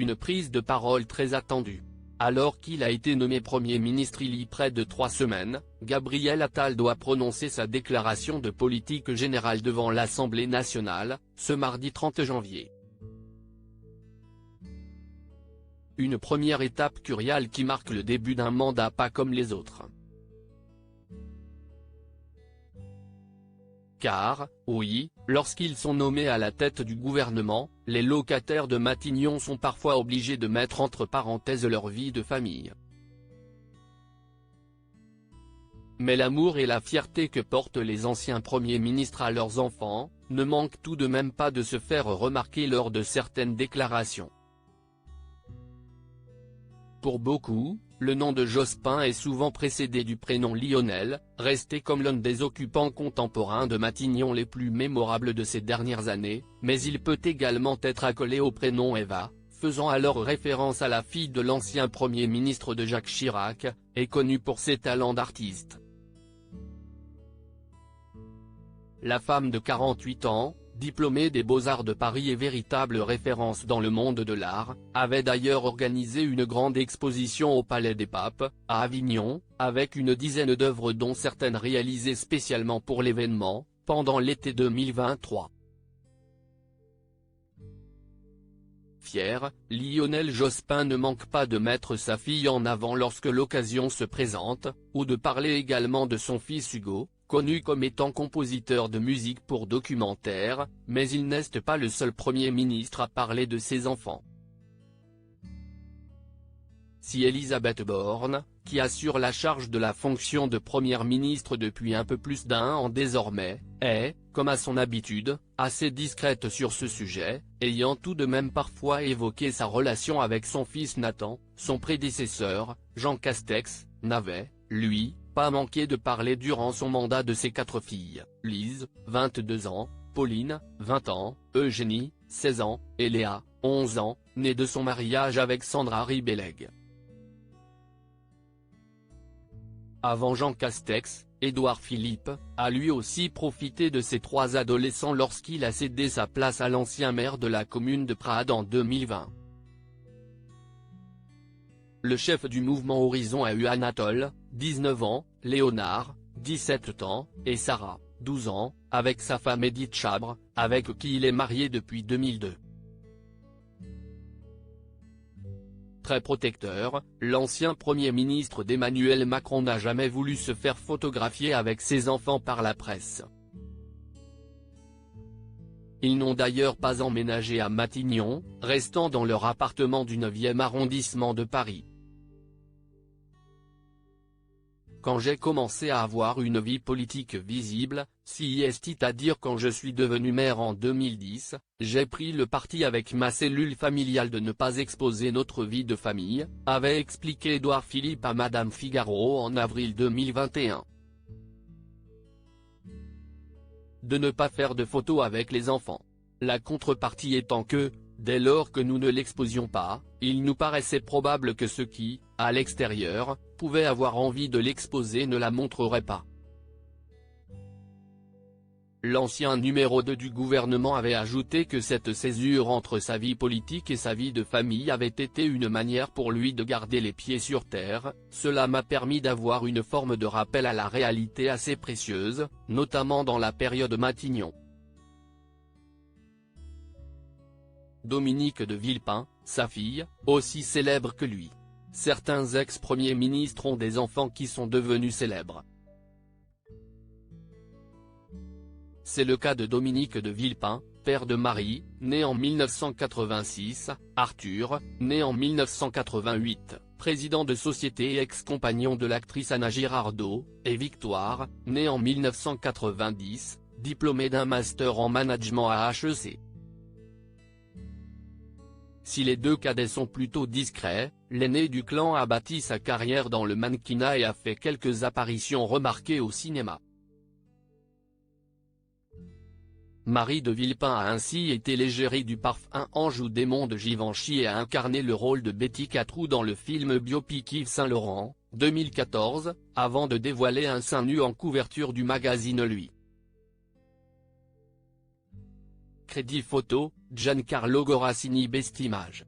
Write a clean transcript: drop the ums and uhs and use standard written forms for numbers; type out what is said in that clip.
une prise de parole très attendue. Alors qu'il a été nommé Premier ministre il y a près de 3 semaines, Gabriel Attal doit prononcer sa déclaration de politique générale devant l'Assemblée nationale, ce mardi 30 janvier. Une première étape cruciale qui marque le début d'un mandat pas comme les autres. Car, oui, lorsqu'ils sont nommés à la tête du gouvernement, les locataires de Matignon sont parfois obligés de mettre entre parenthèses leur vie de famille. Mais l'amour et la fierté que portent les anciens premiers ministres à leurs enfants, ne manquent tout de même pas de se faire remarquer lors de certaines déclarations. Pour beaucoup, le nom de Jospin est souvent précédé du prénom Lionel, resté comme l'un des occupants contemporains de Matignon les plus mémorables de ces dernières années, mais il peut également être accolé au prénom Eva, faisant alors référence à la fille de l'ancien Premier ministre de Jacques Chirac, et connue pour ses talents d'artiste. La femme de 48 ans, diplômée des Beaux-Arts de Paris et véritable référence dans le monde de l'art, avait d'ailleurs organisé une grande exposition au Palais des Papes, à Avignon, avec une dizaine d'œuvres dont certaines réalisées spécialement pour l'événement, pendant l'été 2023. Fier, Lionel Jospin ne manque pas de mettre sa fille en avant lorsque l'occasion se présente, ou de parler également de son fils Hugo, connu comme étant compositeur de musique pour documentaires, mais il n'est pas le seul Premier ministre à parler de ses enfants. Si Elisabeth Borne, qui assure la charge de la fonction de Première ministre depuis un peu plus d'un an désormais, est, comme à son habitude, assez discrète sur ce sujet, ayant tout de même parfois évoqué sa relation avec son fils Nathan, son prédécesseur, Jean Castex, n'avait, lui, pas manqué de parler durant son mandat de ses 4 filles, Lise, 22 ans, Pauline, 20 ans, Eugénie, 16 ans, et Léa, 11 ans, née de son mariage avec Sandra Ribelleg. Avant Jean Castex, Édouard Philippe, a lui aussi profité de ces 3 adolescents lorsqu'il a cédé sa place à l'ancien maire de la commune de Prades en 2020. Le chef du mouvement Horizon a eu Anatole, 19 ans, Léonard, 17 ans, et Sarah, 12 ans, avec sa femme Edith Chabre, avec qui il est marié depuis 2002. Très protecteur, l'ancien Premier ministre d'Emmanuel Macron n'a jamais voulu se faire photographier avec ses enfants par la presse. Ils n'ont d'ailleurs pas emménagé à Matignon, restant dans leur appartement du 9e arrondissement de Paris. Quand j'ai commencé à avoir une vie politique visible, c'est-à-dire quand je suis devenu maire en 2010, j'ai pris le parti avec ma cellule familiale de ne pas exposer notre vie de famille, avait expliqué Édouard Philippe à Madame Figaro en avril 2021. De ne pas faire de photos avec les enfants. La contrepartie étant que, dès lors que nous ne l'exposions pas, il nous paraissait probable que ceux qui, à l'extérieur, pouvaient avoir envie de l'exposer ne la montreraient pas. L'ancien numéro 2 du gouvernement avait ajouté que cette césure entre sa vie politique et sa vie de famille avait été une manière pour lui de garder les pieds sur terre. Cela m'a permis d'avoir une forme de rappel à la réalité assez précieuse, notamment dans la période Matignon. Dominique de Villepin, sa fille, aussi célèbre que lui. Certains ex-premiers ministres ont des enfants qui sont devenus célèbres. C'est le cas de Dominique de Villepin, père de Marie, né en 1986, Arthur, né en 1988, président de société et ex-compagnon de l'actrice Anna Girardot, et Victoire, né en 1990, diplômé d'un master en management à HEC. Si les 2 cadets sont plutôt discrets, l'aîné du clan a bâti sa carrière dans le mannequinat et a fait quelques apparitions remarquées au cinéma. Marie de Villepin a ainsi été l'égérie du parfum Anjou Démon de Givenchy et a incarné le rôle de Betty Catrou dans le film biopic Yves Saint Laurent, 2014, avant de dévoiler un sein nu en couverture du magazine Lui. Crédit photo, Giancarlo Gorassini Bestimage.